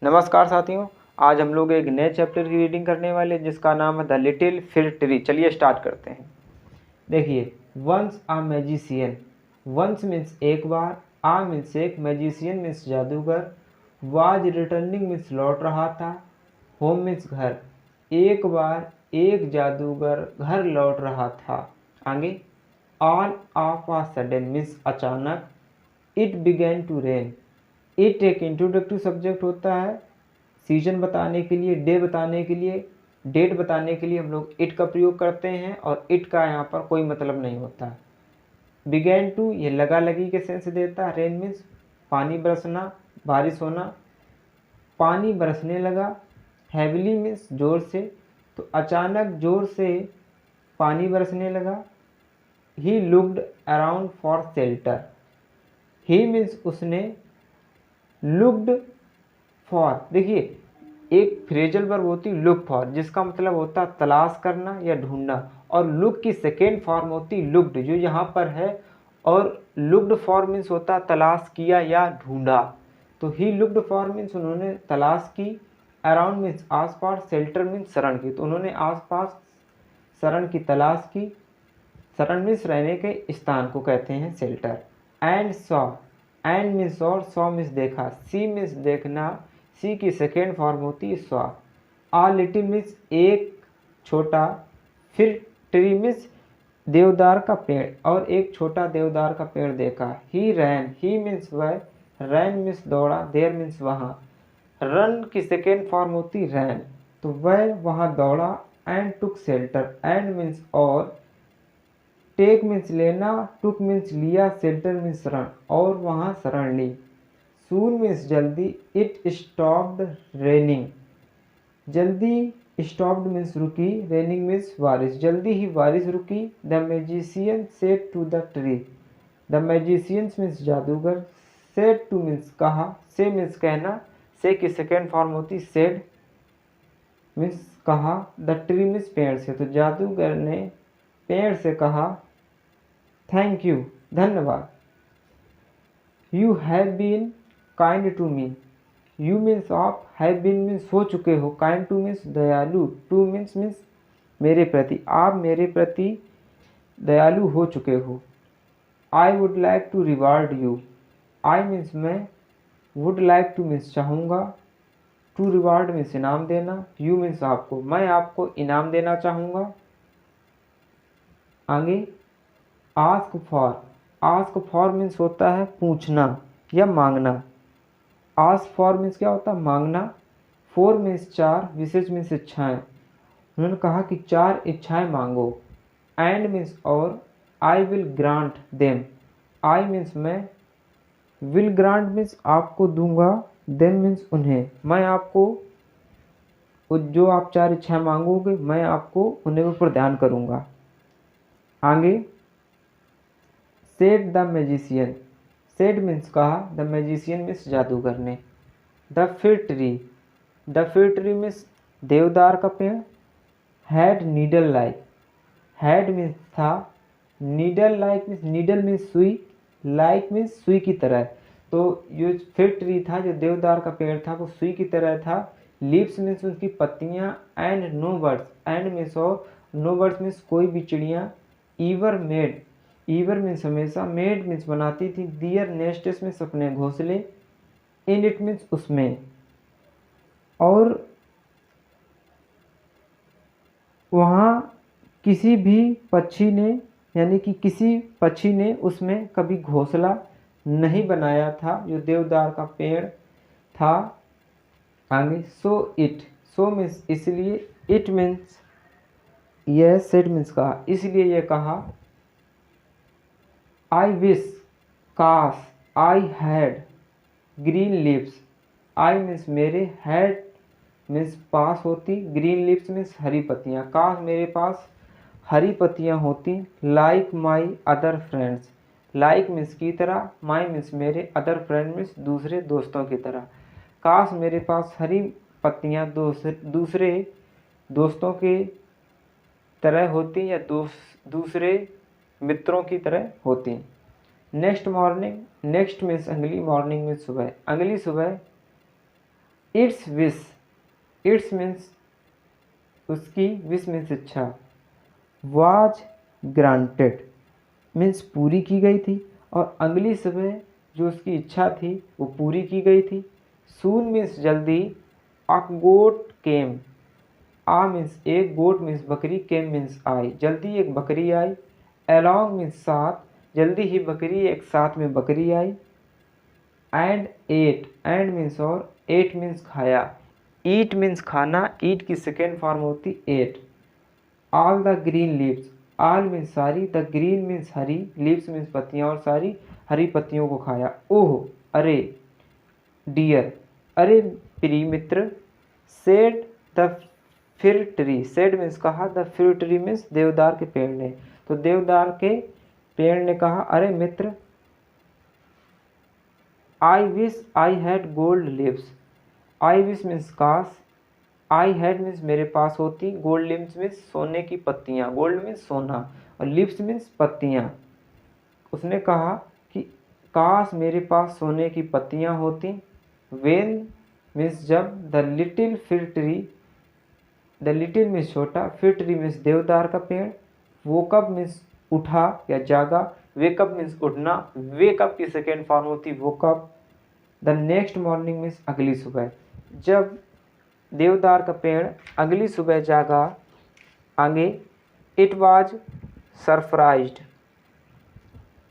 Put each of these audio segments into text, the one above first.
नमस्कार साथियों। आज हम लोग एक नए चैप्टर की रीडिंग करने वाले जिसका नाम है द लिटिल फिर ट्री। चलिए स्टार्ट करते हैं। देखिए, once a magician, once means एक बार, आ मीन्स एक, मैजिशियन मीन्स जादूगर, वाज रिटर्निंग मीन्स लौट रहा था, होम मीन्स घर। एक बार एक जादूगर घर लौट रहा था। आगे, all of a sudden means अचानक, it began to rain. It एक इंट्रोडक्टिव सब्जेक्ट होता है। सीजन बताने के लिए, डे बताने के लिए, डेट बताने के लिए हम लोग इट का प्रयोग करते हैं और इट का यहाँ पर कोई मतलब नहीं होता। बिगेन टू ये लगा लगी के सेंस देता है। रेन मीन्स पानी बरसना, बारिश होना। पानी बरसने लगा। हैविली मीन्स जोर से, तो अचानक जोर से पानी बरसने लगा। He looked around for shelter. He means उसने, लुक्ड फॉर, देखिए एक फ्रेजल वर्ब होती है लुक फॉर, जिसका मतलब होता है तलाश करना या ढूंढना, और लुक की सेकेंड फॉर्म होती है लुक्ड, जो यहाँ पर है। और लुक्ड फॉर मीन्स होता है तलाश किया या ढूंढा। तो ही लुक्ड फॉर मीन्स उन्होंने तलाश की। अराउंड मीन्स आसपास, शेल्टर मीन्स शरण की, तो उन्होंने आसपास शरण की तलाश की। शरण मीन्स रहने के स्थान को कहते हैं shelter. And saw, and means और, सॉ मीन्स देखा, सी मीन्स देखना, सी की सेकेंड फॉर्म होती है सॉ। आ लिटिल मीन्स एक छोटा, फिर ट्री मीन्स देवदार का पेड़, और एक छोटा देवदार का पेड़ देखा। ही रैन, ही मीन्स वह, रैन मीन्स दौड़ा, देयर मीन्स वहाँ। रन की सेकेंड फॉर्म होती रैन, तो वह वहाँ दौड़ा। And took shelter, and means और, टेक मीन्स लेना, टुक मीन्स लिया, शेल्टर मीन्स शरण, और वहाँ शरण ली। सून मीन्स जल्दी, इट स्टॉप्ड रेनिंग, जल्दी स्टॉप्ड मीन्स रुकी, रेनिंग मीन्स बारिश, जल्दी ही बारिश रुकी। The magician said to the tree, the magicians means जादूगर, सेड टू मीन्स कहा, से मीन्स कहना, से की सेकेंड फॉर्म होती सेड मीन्स कहा, द ट्री मीन्स पेड़ से, तो जादूगर ने पेड़ से कहा, थैंक यू, धन्यवाद। You have been kind to me, you means आप, हैव बीन मीन्स हो चुके हो, काइंड टू मीन्स दयालु, टू मीन्स मेरे प्रति, आप मेरे प्रति दयालु हो चुके हो। I would like to reward you, I means मैं, वुड लाइक टू मीन्स चाहूँगा, टू रिवार्ड मीन्स इनाम देना, यू मीन्स आपको, मैं आपको इनाम देना चाहूँगा। आगे, ask for, ask for means होता है पूछना या मांगना। आस्क फॉर मीन्स क्या होता है, मांगना। फोर मीन्स चार, विशेष मीन्स इच्छाएं, उन्होंने कहा कि 4 इच्छाएं मांगो। एंड मीन्स और, I will grant them, I means मैं, विल ग्रांट मीन्स आपको दूंगा, देम मीन्स उन्हें, मैं आपको, जो आप 4 इच्छाएं मांगोगे मैं आपको उन्हें ऊपर ध्यान करूंगा। आगे, said the magician, said means कहा, द मैजिशियन मीन्स जादूगर ने। The fir tree, the fir tree means देवदार का पेड़। Had needle like, had means था, needle like means, needle means सुई, लाइक मीन्स सुई की तरह। तो जो फिर ट्री था, जो देवदार का पेड़ था, वो सुई की तरह था। लीव्स मीन्स उसकी पत्तियां। And no birds, and means और, नो बर्ड्स मीन्स कोई भी चिड़िया। ईवर मेड, ईवर मीन्स हमेशा, मेड मीन्स बनाती थी, दियर नेस्टेस मीन्स अपने घोंसले, इन इट मीन्स उसमें। और वहाँ किसी भी पक्षी ने, यानी कि किसी पक्षी ने उसमें कभी घोंसला नहीं बनाया था, जो देवदार का पेड़ था। आगे, सो इट, सो मीन्स इसलिए, इट मीन्स यह, सेड मीन्स कहा, इसलिए यह कहा। आई विश, काश, I had green lips, I means मेरे, हैड मीन्स पास होती, ग्रीन लिप्स मीन्स हरी पत्तियाँ, काश मेरे पास हरी पत्तियाँ होती। Like my other friends, like means की तरह, माई मीन्स मेरे, अदर फ्रेंड मीन्स दूसरे दोस्तों की तरह। काश मेरे पास हरी पत्तियाँ दूसरे दोस्तों की तरह होती, या दूसरे मित्रों की तरह होती। नेक्स्ट मॉर्निंग, नेक्स्ट मीन्स अगली, मॉर्निंग मीन्स सुबह, अगली सुबह। इट्स विश, इट्स मीन्स उसकी, विश मीन्स इच्छा, वाज ग्रांटेड मीन्स पूरी की गई थी, और अगली सुबह जो उसकी इच्छा थी वो पूरी की गई थी। सून मीन्स जल्दी, अ गोट केम, आ मीन्स एक, गोट मीन्स बकरी, केम मीन्स आई, जल्दी एक बकरी आई। अलॉन्ग मीन्स साथ, जल्दी ही बकरी एक साथ में बकरी आई। एंड एट, एंड मीन्स और, एट मीन्स खाया, ईट मीन्स खाना, ईट की सेकेंड फॉर्म होती ate. All the green leaves, all means सारी, द ग्रीन मीन्स हरी, लीव्स मीन्स पत्तियाँ, और सारी हरी पत्तियों को खाया। ओह अरे, डियर अरे प्रिय मित्र, said the fir tree, said means कहा, द फिर ट्री मीन्स देवदार के पेड़ ने, तो देवदार के पेड़ ने कहा अरे मित्र, I wish I had gold leaves, I wish means काश, आई हैड मीन्स मेरे पास होती, गोल्ड लिव्स मीन्स सोने की पत्तियाँ, गोल्ड मीन्स सोना, और लिव्स मीन्स पत्तियाँ। उसने कहा कि काश मेरे पास सोने की पत्तियाँ होती। वेन मीन्स जब, the little fir tree, the little means छोटा, फिर ट्री मीन्स देवदार का पेड़, वोकअप मीन्स उठा या जागा, वेकअप मीन्स उठना, वेकअप की सेकेंड फॉर्म होती woke up. The next morning means अगली सुबह, जब देवदार का पेड़ अगली सुबह जागा। आगे, इट वाज सरप्राइज्ड,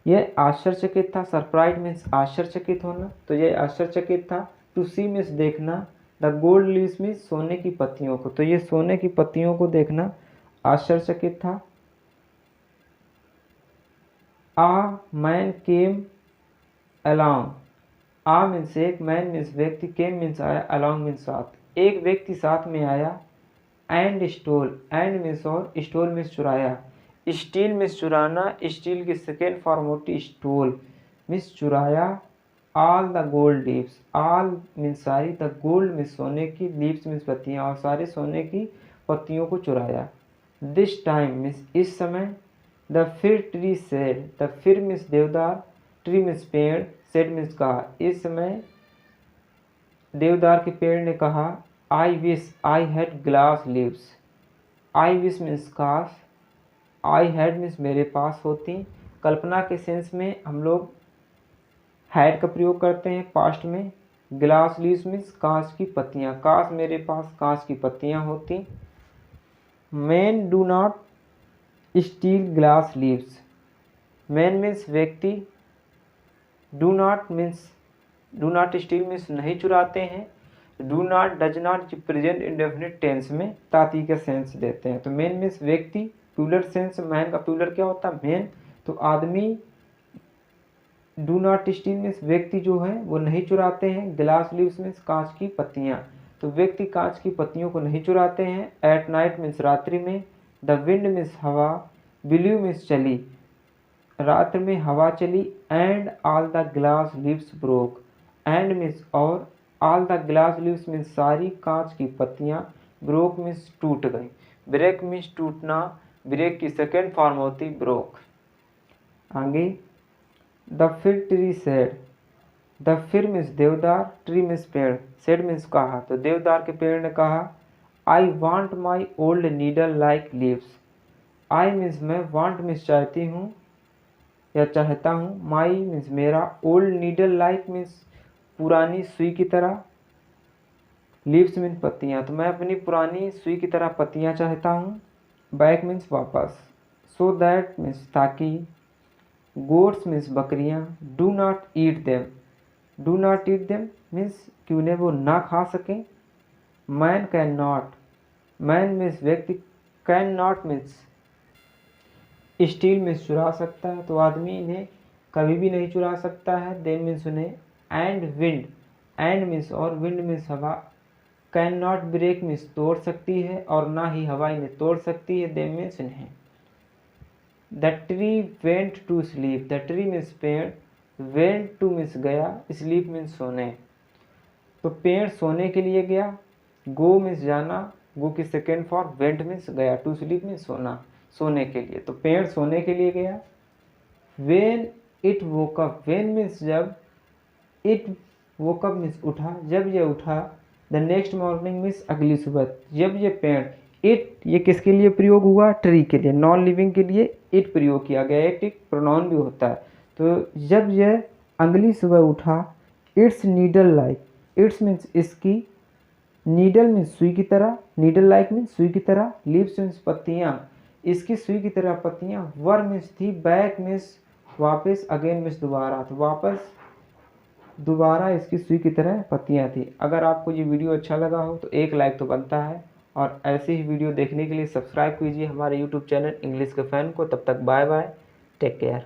यह आश्चर्यचकित था, सरप्राइज मीन्स आश्चर्यचकित होना, तो यह आश्चर्यचकित था। टू सी मीन्स देखना, द गोल्ड लीव्स मीन्स सोने की पत्तियों को, तो ये सोने की पत्तियों को देखना आश्चर्यचकित था। A man came along, a means एक, मैन मीन्स व्यक्ति, केम मीन्स आया, अलॉन्ग मीन्स साथ, एक व्यक्ति साथ में आया। एंड स्टोल, एंड मीन्स और, स्टोल मीन्स चुराया, स्टील मीन्स चुराना, स्टील की सेकेंड फॉर्म होती स्टोल मीन्स चुराया। All the gold leaves, all means सारी, द गोल्ड मीन्स सोने की, लीव्स मीन्स पत्तियाँ, और सारे सोने की पत्तियों को चुराया। दिस टाइम मीन्स इस समय। The fir tree said, the fir means देवदार, ट्री मीन्स पेड़, सेड मीन्स कहा, इस समय देवदार के पेड़ ने कहा आई wish I had glass leaves, I wish means काश, आई हैड मीन्स मेरे पास होती। कल्पना के सेंस में हम लोग हैड का प्रयोग करते हैं पास्ट में। ग्लास लीव्स मीन्स कांच की पत्तियाँ, काश मेरे पास कांच की पत्तियाँ होती। Man do not steal glass leaves, man means व्यक्ति, do not means, do not steal means नहीं चुराते हैं, do not does not present indefinite tense में ताती का सेंस देते हैं। तो मैन मीन्स व्यक्ति, प्लूरल सेंस, मैन का प्लूरल क्या होता है मैन, तो आदमी। डू नॉट स्टील मीन्स व्यक्ति जो है वो नहीं चुराते हैं। ग्लास लीव्स मीन्स कांच की पत्तियाँ, तो व्यक्ति कांच की पत्तियों को नहीं चुराते हैं। एट नाइट मीन्स रात्रि में। द विंड मीन्स हवा, ब्लू मीन्स चली, रात्र में हवा चली। And all the glass leaves broke, and means और, all the glass leaves means सारी कांच की पत्तियाँ, ब्रोक मीन्स टूट गई। ब्रेक मीन्स टूटना, ब्रेक की सेकेंड फॉर्म होती ब्रोक। आगे, the fir tree said, the fir means देवदार, ट्री मीन्स पेड़, सेड मीन्स कहा, तो देवदार के पेड़ ने कहा I want my old needle like leaves, I means मैं, वॉन्ट मीन्स चाहती हूँ या चाहता हूँ, माई मीन्स मेरा, ओल्ड नीडल लाइक मीन्स पुरानी सुई की तरह, लीव्स मीन्स पत्तियाँ, तो मैं अपनी पुरानी सुई की तरह पत्तियाँ चाहता हूँ। बैक मीन्स वापस। सो दैट मीन्स ताकि, गोट्स मीन्स बकरियाँ, do not eat them, do not eat them means कि उन्हें वो ना खा सकें। Man can not, man means व्यक्ति, can not means steal means चुरा सकता है, तो आदमी इन्हें कभी भी नहीं चुरा सकता है। देम मीन्स उन्हें। एंड विंड, एंड मीन्स और, विंड मीन्स हवा, कैन नॉट ब्रेक मीन्स तोड़ सकती है, और ना ही हवा इन्हें तोड़ सकती है। देम मीन्स इन्हें। The tree went to sleep, the tree means पेड़, वेंट टू मीन्स गया, स्लीप मीन्स सोने, तो पेड़ सोने के लिए गया। गो मीन्स जाना, गो की सेकेंड फॉर्म, वेंट मीन्स गया, टू स्लीप मीन्स सोना, सोने के लिए, तो पेड़ सोने के लिए गया। When it woke up, when means जब, इट वोकअप मीन्स उठा, जब यह उठा। द नेक्स्ट मॉर्निंग मीन्स अगली सुबह। जब ये पेड़, इट ये किसके लिए प्रयोग हुआ, ट्री के लिए, नॉन लिविंग के लिए इट प्रयोग किया गया, एक प्रोनाउन भी होता है। तो जब यह अगली सुबह उठा, it's needle like, it's means इसकी, नीडल मीन्स सुई की तरह, नीडल लाइक मीन्स सुई की तरह, लीव्स मीन्स पत्तियाँ, इसकी सुई की तरह पत्तियाँ, वर मीन्स थी, बैक मीन्स वापस, अगेन मीन्स दोबारा, तो वापस दोबारा इसकी सुई की तरह पत्तियाँ थी। अगर आपको ये वीडियो अच्छा लगा हो तो एक लाइक तो बनता है, और ऐसे ही वीडियो देखने के लिए सब्सक्राइब कीजिए हमारे यूट्यूब चैनल इंग्लिश के फ़ैन को। तब तक बाय बाय, टेक केयर।